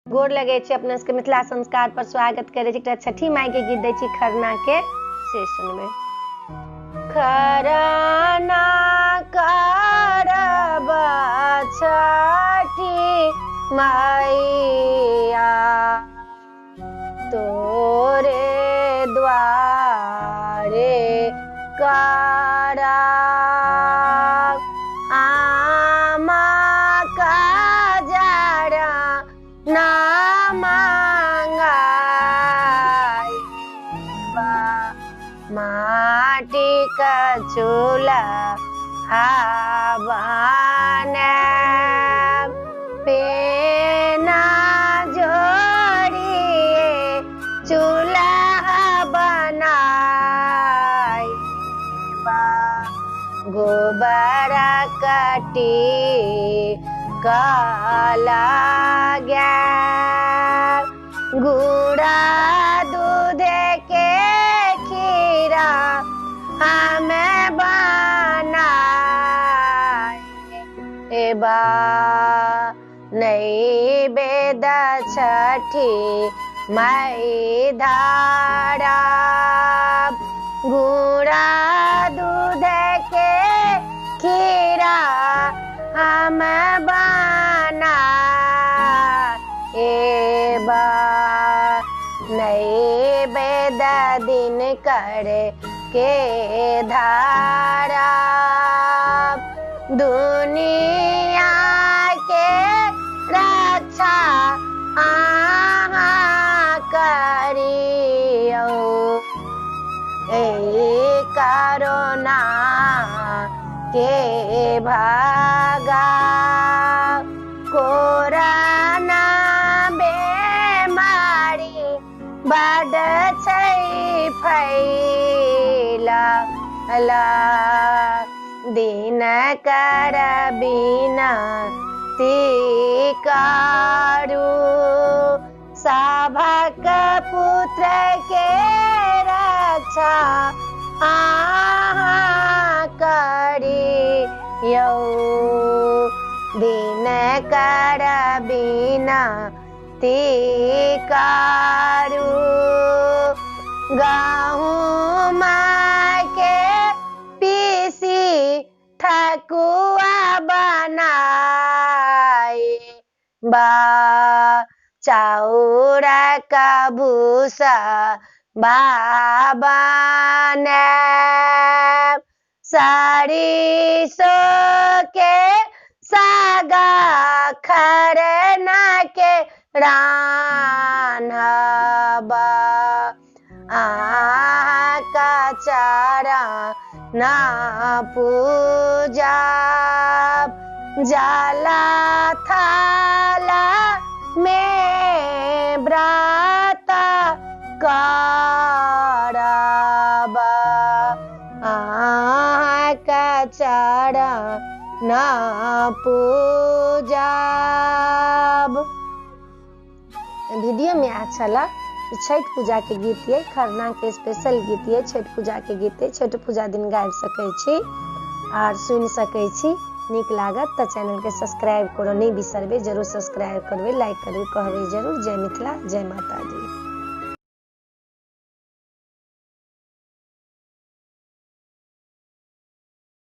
गोर लगे छी अपना सबके मिथिला संस्कार पर स्वागत करे छी। एकटा छठी माई के गीत दै छी खरना के, से सुनबे। खरना करब छठी मैया तोरे द्वारे करब, आमा काजरा ना मांगाइबा, माटी का चूल्हा बनाब, पेना जोड़िए चूल्हा बनाइबा, गोबर कटी काला गैर, गुड़ा दूध के खीरा हमें बनाइबा, नैवेद छठी माई धारब, गुड़ा दूध के खीरा हम बनाइबा, नैवेद दिन कर के धारब, दुनिया के रक्षा आहाँ करियो, कोरोना के भागा, कोरोना बेमारी बड़ छै फैला, दिन कर बिनती करू, सभक पुत्र के रक्षा आहाँ करियो, दिन कर बिनती करू, गहूम के पीसी ठकुआ बनाइबा, चाउर का भूसा बनाब, सरिसो के सागा खरना के रान्हबा, आहाँ का चरण पूजब, जाला थाला में व्रत करब, आहाँ का चरण पूजब। वीडियो में अच्छा लगा छठ पूजा के गीत ये, खरना के स्पेशल गीत ये, छठ पूजा के गीत ये, छठ पूजा दिन गाबि सकै छी और सुन सकै छी। नीक लागत तो चैनल के सब्सक्राइब करो, नहीं बिसरबे, जरूर सब्सक्राइब करबे, लाइक करबे, कहबे जरूर। जय मिथिला, जय माता दी।